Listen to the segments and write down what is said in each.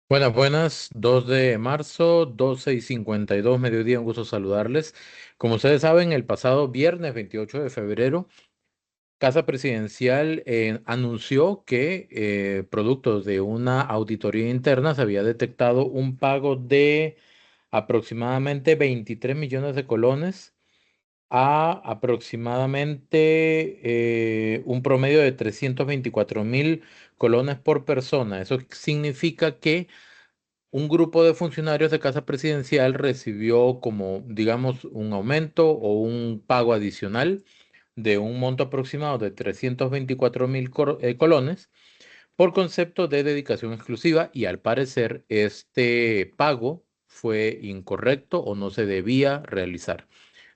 Buenas, buenas, 2 de marzo, 12:52 mediodía, un gusto saludarles. Como ustedes saben, el pasado viernes 28 de febrero, Casa Presidencial anunció que, producto de una auditoría interna, se había detectado un pago de aproximadamente 23 millones de colones a aproximadamente un promedio de 324.000 colones por persona. Eso significa que un grupo de funcionarios de Casa Presidencial recibió como, digamos, un aumento o un pago adicional de un monto aproximado de 324.000 colones por concepto de dedicación exclusiva, y al parecer este pago fue incorrecto o no se debía realizar.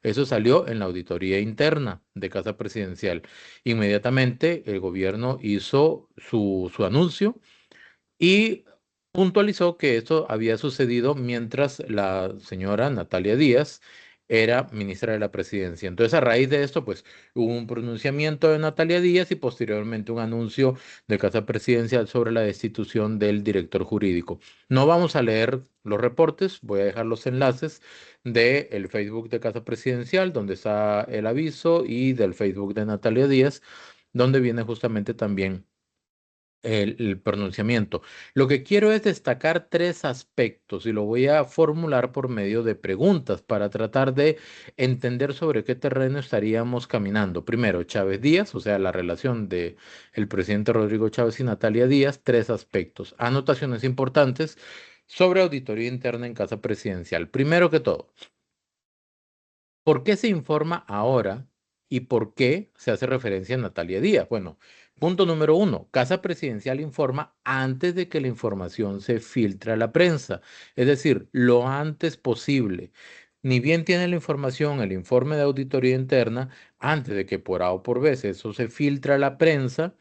Eso salió en la auditoría interna de Casa Presidencial. Inmediatamente el gobierno hizo su anuncio y puntualizó que esto había sucedido mientras la señora Natalia Díaz era ministra de la Presidencia. Entonces, a raíz de esto, pues hubo un pronunciamiento de Natalia Díaz y posteriormente un anuncio de Casa Presidencial sobre la destitución del director jurídico. No vamos a leer los reportes, voy a dejar los enlaces del Facebook de Casa Presidencial, donde está el aviso, y del Facebook de Natalia Díaz, donde viene justamente también el pronunciamiento. Lo que quiero es destacar tres aspectos y lo voy a formular por medio de preguntas para tratar de entender sobre qué terreno estaríamos caminando. Primero, Chávez Díaz, o sea, la relación de el presidente Rodrigo Chávez y Natalia Díaz, tres aspectos. Anotaciones importantes sobre auditoría interna en Casa Presidencial. Primero que todo, ¿por qué se informa ahora y por qué se hace referencia a Natalia Díaz? Bueno, punto número uno, Casa Presidencial informa antes de que la información se filtre a la prensa, es decir, lo antes posible. Ni bien tiene la información, el informe de auditoría interna, antes de que por A o por B eso se filtra a la prensa,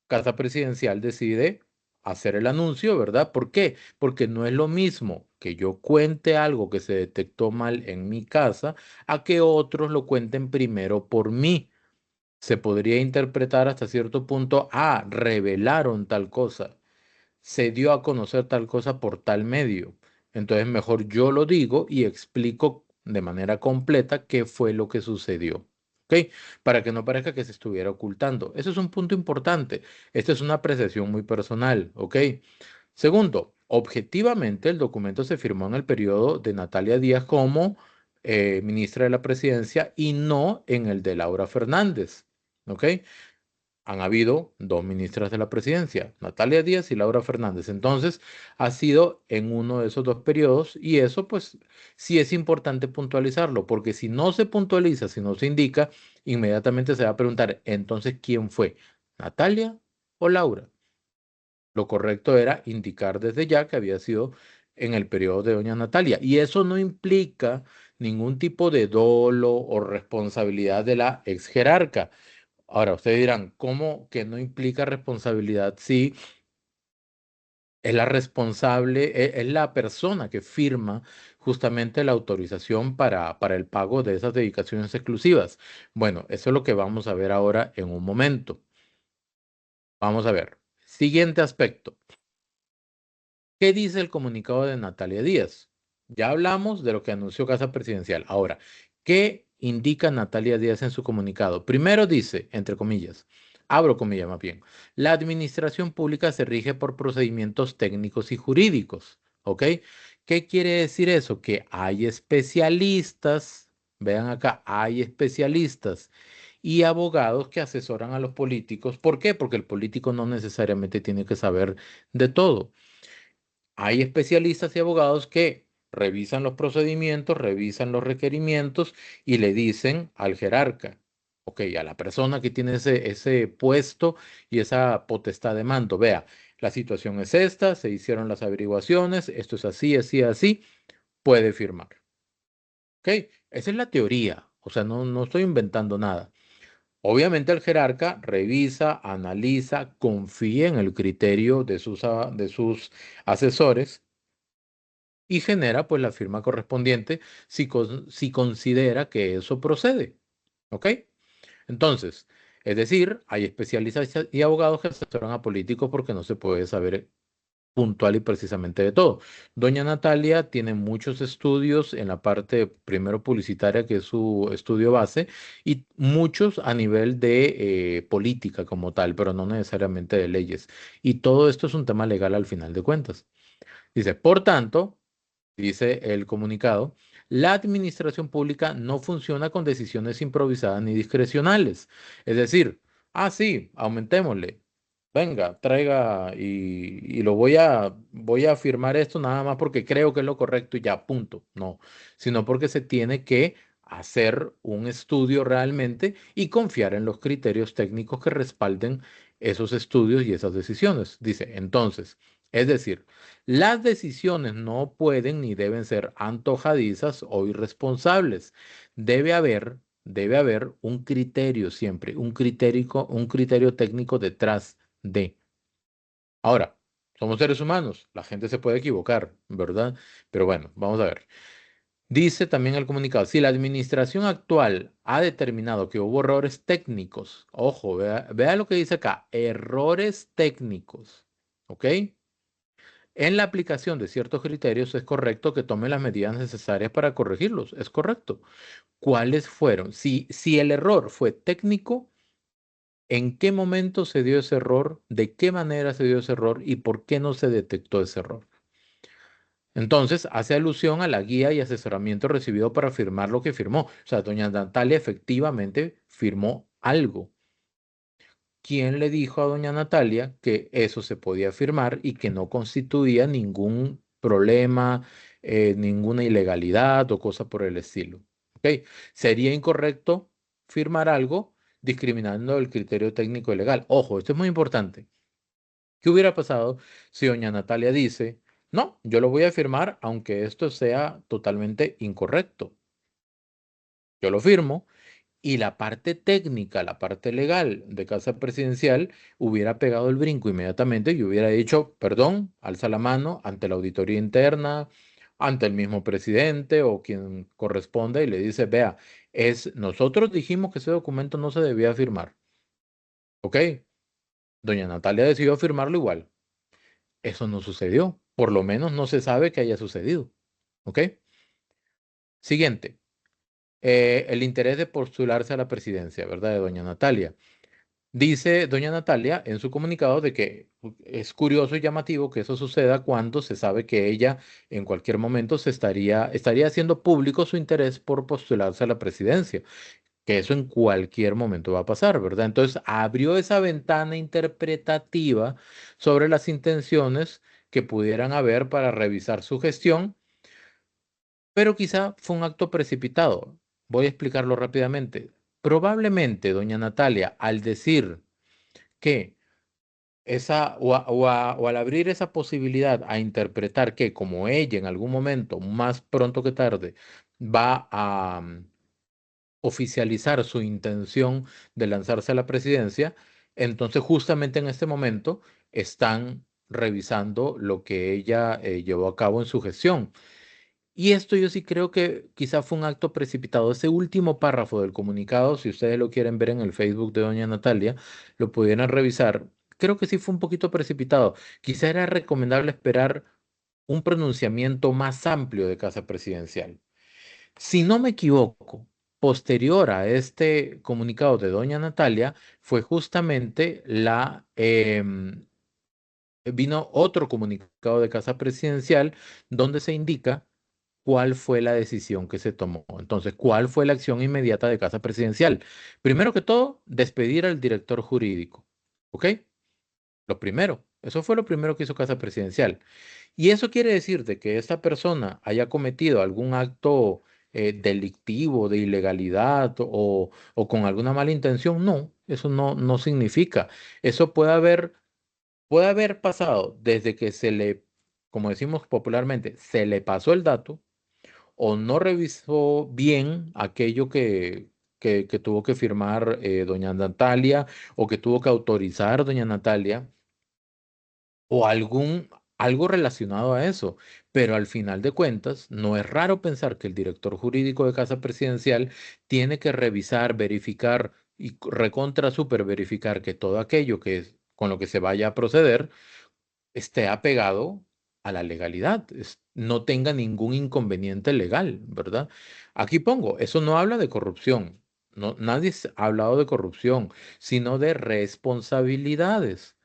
Casa Presidencial decide hacer el anuncio, ¿verdad? ¿Por qué? Porque no es lo mismo que yo cuente algo que se detectó mal en mi casa a que otros lo cuenten primero por mí. Se podría interpretar hasta cierto punto, revelaron tal cosa, se dio a conocer tal cosa por tal medio. Entonces mejor yo lo digo y explico de manera completa qué fue lo que sucedió. ¿Ok? Para que no parezca que se estuviera ocultando. Eso es un punto importante. Esta es una apreciación muy personal. ¿Ok? Segundo, objetivamente el documento se firmó en el periodo de Natalia Díaz como ministra de la Presidencia y no en el de Laura Fernández. ¿Ok? Han habido dos ministras de la presidencia, Natalia Díaz y Laura Fernández. Entonces, ha sido en uno de esos dos periodos, y eso pues sí es importante puntualizarlo, porque si no se puntualiza, si no se indica, inmediatamente se va a preguntar, entonces, ¿quién fue? ¿Natalia o Laura? Lo correcto era indicar desde ya que había sido en el periodo de doña Natalia. Y eso no implica ningún tipo de dolo o responsabilidad de la ex jerarca. Ahora, ustedes dirán, ¿cómo que no implica responsabilidad si es la responsable, es la persona que firma justamente la autorización para el pago de esas dedicaciones exclusivas? Bueno, eso es lo que vamos a ver ahora en un momento. Vamos a ver. Siguiente aspecto. ¿Qué dice el comunicado de Natalia Díaz? Ya hablamos de lo que anunció Casa Presidencial. Ahora, ¿qué indica Natalia Díaz en su comunicado? Primero dice, entre comillas, abro comillas más bien, la administración pública se rige por procedimientos técnicos y jurídicos. ¿Ok? ¿Qué quiere decir eso? Que hay especialistas, vean acá, hay especialistas y abogados que asesoran a los políticos. ¿Por qué? Porque el político no necesariamente tiene que saber de todo. Hay especialistas y abogados que revisan los procedimientos, revisan los requerimientos y le dicen al jerarca, ok, a la persona que tiene ese puesto y esa potestad de mando, vea, la situación es esta, se hicieron las averiguaciones, esto es así, así, así, puede firmar. Ok, esa es la teoría, o sea, no estoy inventando nada. Obviamente el jerarca revisa, analiza, confía en el criterio de sus asesores y genera pues la firma correspondiente si considera que eso procede. ¿Ok? Entonces, es decir, hay especialistas y abogados que asesoran a políticos porque no se puede saber. puntual y precisamente de todo. Doña Natalia tiene muchos estudios en la parte primero publicitaria, que es su estudio base, y muchos a nivel de política como tal, pero no necesariamente de leyes. Y todo esto es un tema legal al final de cuentas. Dice, por tanto, dice el comunicado, la administración pública no funciona con decisiones improvisadas ni discrecionales. Es decir, sí, aumentémosle. Venga, traiga y lo voy a firmar esto nada más porque creo que es lo correcto y ya, punto. No, sino porque se tiene que hacer un estudio realmente y confiar en los criterios técnicos que respalden esos estudios y esas decisiones. Dice, entonces, es decir, las decisiones no pueden ni deben ser antojadizas o irresponsables. Debe haber un criterio siempre, un criterio técnico detrás de. Ahora, somos seres humanos, la gente se puede equivocar, ¿verdad? Pero bueno, vamos a ver. Dice también el comunicado, si la administración actual ha determinado que hubo errores técnicos, ojo, vea lo que dice acá, errores técnicos, ¿ok? En la aplicación de ciertos criterios es correcto que tome las medidas necesarias para corregirlos, es correcto. ¿Cuáles fueron? Si el error fue técnico, ¿en qué momento se dio ese error? ¿De qué manera se dio ese error? ¿Y por qué no se detectó ese error? Entonces, hace alusión a la guía y asesoramiento recibido para firmar lo que firmó. O sea, doña Natalia efectivamente firmó algo. ¿Quién le dijo a doña Natalia que eso se podía firmar y que no constituía ningún problema, ninguna ilegalidad o cosa por el estilo? ¿Ok? Sería incorrecto firmar algo discriminando el criterio técnico y legal. Ojo, esto es muy importante. ¿Qué hubiera pasado si doña Natalia dice, no, yo lo voy a firmar aunque esto sea totalmente incorrecto? Yo lo firmo y la parte técnica, la parte legal de Casa Presidencial hubiera pegado el brinco inmediatamente y hubiera dicho, perdón, alza la mano ante la auditoría interna, ante el mismo presidente o quien corresponda y le dice, vea, nosotros dijimos que ese documento no se debía firmar, ¿ok? Doña Natalia decidió firmarlo igual. Eso no sucedió, por lo menos no se sabe que haya sucedido, ¿ok? Siguiente, el interés de postularse a la presidencia, ¿verdad? De doña Natalia. Dice doña Natalia en su comunicado de que es curioso y llamativo que eso suceda cuando se sabe que ella en cualquier momento estaría haciendo público su interés por postularse a la presidencia, que eso en cualquier momento va a pasar, ¿verdad? Entonces abrió esa ventana interpretativa sobre las intenciones que pudieran haber para revisar su gestión, pero quizá fue un acto precipitado. Voy a explicarlo rápidamente. Probablemente doña Natalia, al decir que o al abrir esa posibilidad a interpretar que como ella en algún momento, más pronto que tarde, va a oficializar su intención de lanzarse a la presidencia, entonces justamente en este momento están revisando lo que ella llevó a cabo en su gestión. Y esto yo sí creo que quizá fue un acto precipitado. Ese último párrafo del comunicado, si ustedes lo quieren ver en el Facebook de doña Natalia, lo pudieran revisar. Creo que sí fue un poquito precipitado. Quizá era recomendable esperar un pronunciamiento más amplio de Casa Presidencial. Si no me equivoco, posterior a este comunicado de doña Natalia, fue justamente vino otro comunicado de Casa Presidencial donde se indica cuál fue la decisión que se tomó. Entonces, ¿cuál fue la acción inmediata de Casa Presidencial? Primero que todo, despedir al director jurídico. ¿Ok? Lo primero. Eso fue lo primero que hizo Casa Presidencial. Y eso quiere decir de que esta persona haya cometido algún acto delictivo, de ilegalidad o con alguna mala intención. No, eso no significa. Eso puede haber pasado desde que como decimos popularmente, se le pasó el dato o no revisó bien aquello que tuvo que firmar doña Natalia o que tuvo que autorizar doña Natalia o algo relacionado a eso. Pero al final de cuentas, no es raro pensar que el director jurídico de Casa Presidencial tiene que revisar, verificar y recontra super verificar que todo aquello con lo que se vaya a proceder esté apegado a la legalidad, no tenga ningún inconveniente legal, ¿verdad? Aquí pongo, eso no habla de corrupción, no, nadie ha hablado de corrupción, sino de responsabilidades.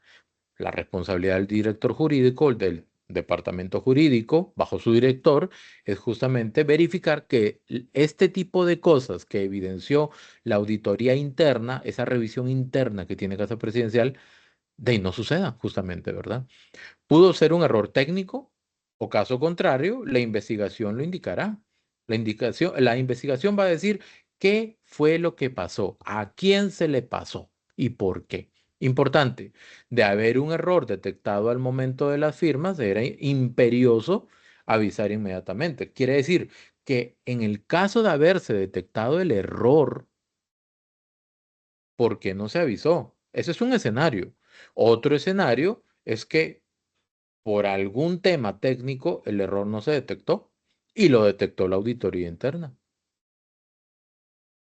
La responsabilidad del director jurídico, del departamento jurídico, bajo su director, es justamente verificar que este tipo de cosas que evidenció la auditoría interna, esa revisión interna que tiene Casa Presidencial, de ahí no suceda, justamente, ¿verdad? Pudo ser un error técnico o caso contrario, la investigación lo indicará. La investigación va a decir qué fue lo que pasó, a quién se le pasó y por qué. Importante, de haber un error detectado al momento de las firmas, era imperioso avisar inmediatamente. Quiere decir que en el caso de haberse detectado el error, ¿por qué no se avisó? Ese es un escenario. Otro escenario es que por algún tema técnico el error no se detectó y lo detectó la auditoría interna.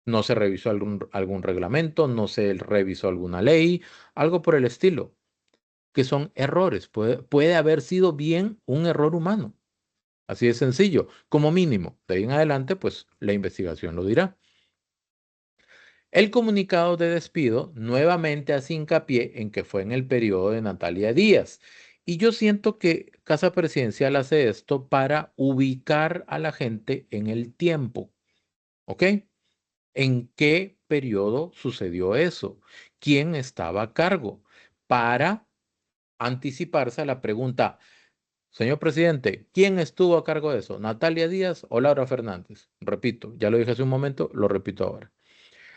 No se revisó algún reglamento, no se revisó alguna ley, algo por el estilo, que son errores. Puede haber sido bien un error humano. Así de sencillo, como mínimo. De ahí en adelante, pues la investigación lo dirá. El comunicado de despido nuevamente hace hincapié en que fue en el periodo de Natalia Díaz. Y yo siento que Casa Presidencial hace esto para ubicar a la gente en el tiempo. ¿Ok? ¿En qué periodo sucedió eso? ¿Quién estaba a cargo? Para anticiparse a la pregunta, señor presidente, ¿quién estuvo a cargo de eso? ¿Natalia Díaz o Laura Fernández? Repito, ya lo dije hace un momento, lo repito ahora.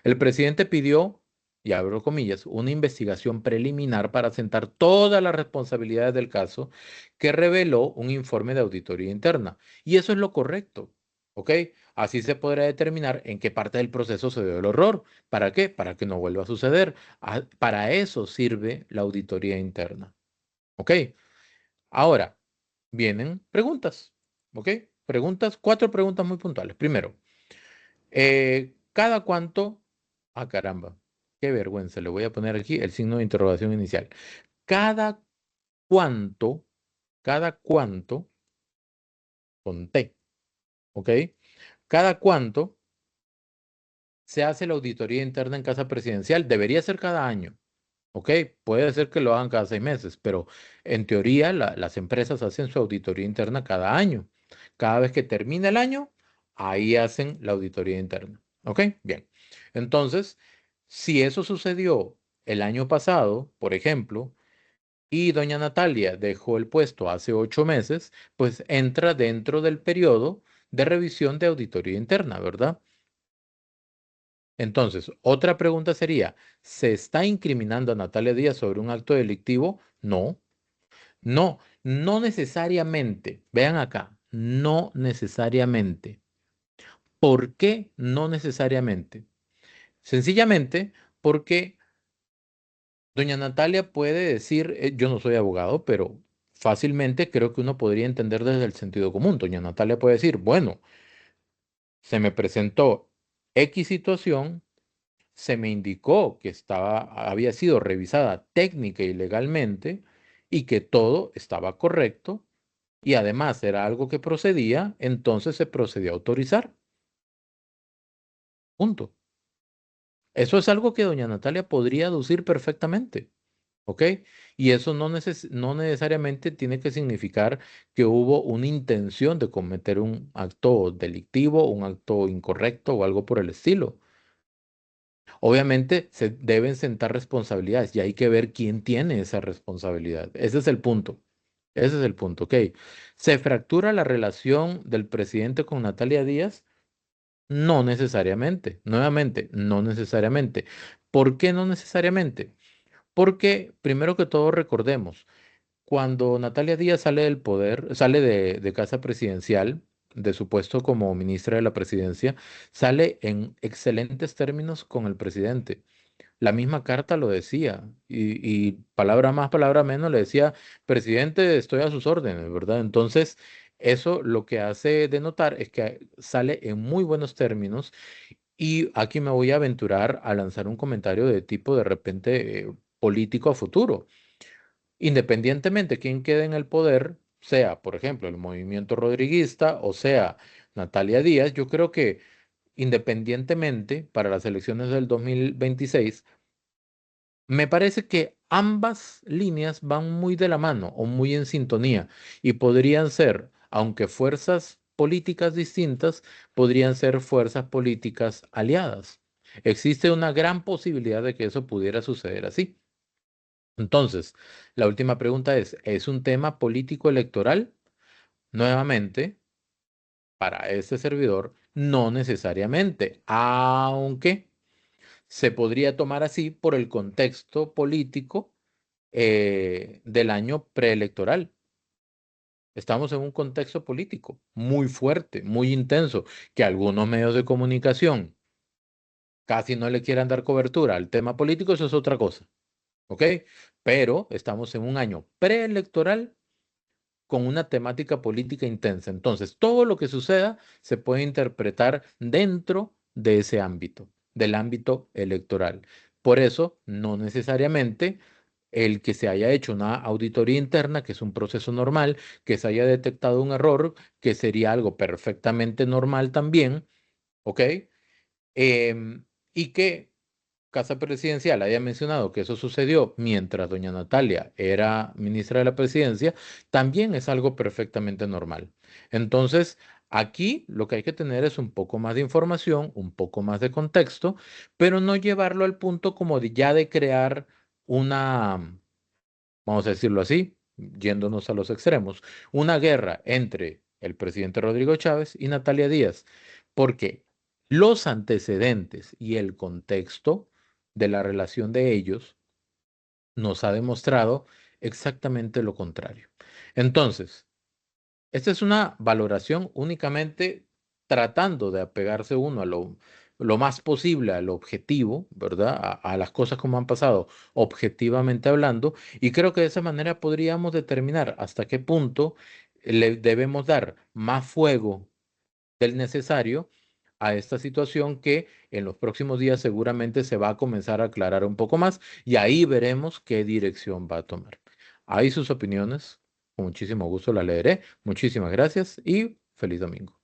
El presidente pidió, y abro comillas, una investigación preliminar para sentar todas las responsabilidades del caso que reveló un informe de auditoría interna. Y eso es lo correcto, ¿ok? Así se podrá determinar en qué parte del proceso se dio el error. ¿Para qué? Para que no vuelva a suceder. Para eso sirve la auditoría interna, ¿ok? Ahora, vienen preguntas, ¿ok? Preguntas, cuatro preguntas muy puntuales. Primero, ¿cada cuánto? Ah, caramba, qué vergüenza. Le voy a poner aquí el signo de interrogación inicial. ¿Cada cuánto? ¿Cada cuánto? Con T, ¿ok? ¿Cada cuánto se hace la auditoría interna en Casa Presidencial? Debería ser cada año, ¿ok? Puede ser que lo hagan cada 6 meses, pero en teoría las empresas hacen su auditoría interna cada año. Cada vez que termina el año, ahí hacen la auditoría interna, ¿ok? Bien. Entonces, si eso sucedió el año pasado, por ejemplo, y doña Natalia dejó el puesto hace 8 meses, pues entra dentro del periodo de revisión de auditoría interna, ¿verdad? Entonces, otra pregunta sería, ¿se está incriminando a Natalia Díaz sobre un acto delictivo? No, no, no necesariamente. Vean acá, no necesariamente. ¿Por qué no necesariamente? Sencillamente porque doña Natalia puede decir, yo no soy abogado, pero fácilmente creo que uno podría entender desde el sentido común. Doña Natalia puede decir, bueno, se me presentó X situación, se me indicó que había sido revisada técnica y legalmente y que todo estaba correcto y además era algo que procedía, entonces se procedió a autorizar. Punto. Eso es algo que doña Natalia podría aducir perfectamente. ¿Ok? Y eso no necesariamente tiene que significar que hubo una intención de cometer un acto delictivo, un acto incorrecto o algo por el estilo. Obviamente se deben sentar responsabilidades y hay que ver quién tiene esa responsabilidad. Ese es el punto. Ese es el punto, ¿ok? ¿Se fractura la relación del presidente con Natalia Díaz? No necesariamente. Nuevamente, no necesariamente. ¿Por qué no necesariamente? Porque, primero que todo, recordemos, cuando Natalia Díaz sale del poder, sale de Casa Presidencial, de su puesto como ministra de la Presidencia, sale en excelentes términos con el presidente. La misma carta lo decía y palabra más, palabra menos le decía, presidente, estoy a sus órdenes, ¿verdad? Entonces, eso lo que hace denotar es que sale en muy buenos términos y aquí me voy a aventurar a lanzar un comentario de tipo de repente político a futuro. Independientemente de quién quede en el poder, sea, por ejemplo, el movimiento rodriguista o sea Natalia Díaz, yo creo que independientemente para las elecciones del 2026, me parece que ambas líneas van muy de la mano o muy en sintonía y podrían ser, aunque fuerzas políticas distintas, podrían ser fuerzas políticas aliadas. Existe una gran posibilidad de que eso pudiera suceder así. Entonces, la última pregunta ¿es un tema político electoral? Nuevamente, para este servidor, no necesariamente, aunque se podría tomar así por el contexto político del año preelectoral. Estamos en un contexto político muy fuerte, muy intenso, que algunos medios de comunicación casi no le quieran dar cobertura al tema político, eso es otra cosa, ¿ok? Pero estamos en un año preelectoral con una temática política intensa. Entonces, todo lo que suceda se puede interpretar dentro de ese ámbito, del ámbito electoral. Por eso, no necesariamente el que se haya hecho una auditoría interna, que es un proceso normal, que se haya detectado un error, que sería algo perfectamente normal también, ¿ok? Y que Casa Presidencial haya mencionado que eso sucedió mientras doña Natalia era ministra de la Presidencia, también es algo perfectamente normal. Entonces, aquí lo que hay que tener es un poco más de información, un poco más de contexto, pero no llevarlo al punto como de ya de crear una, vamos a decirlo así, yéndonos a los extremos, una guerra entre el presidente Rodrigo Chávez y Natalia Díaz, porque los antecedentes y el contexto de la relación de ellos nos ha demostrado exactamente lo contrario. Entonces, esta es una valoración únicamente tratando de apegarse uno a lo más posible al objetivo, ¿verdad? A las cosas como han pasado, objetivamente hablando, y creo que de esa manera podríamos determinar hasta qué punto le debemos dar más fuego del necesario a esta situación que en los próximos días seguramente se va a comenzar a aclarar un poco más y ahí veremos qué dirección va a tomar. Ahí sus opiniones, con muchísimo gusto las leeré. Muchísimas gracias y feliz domingo.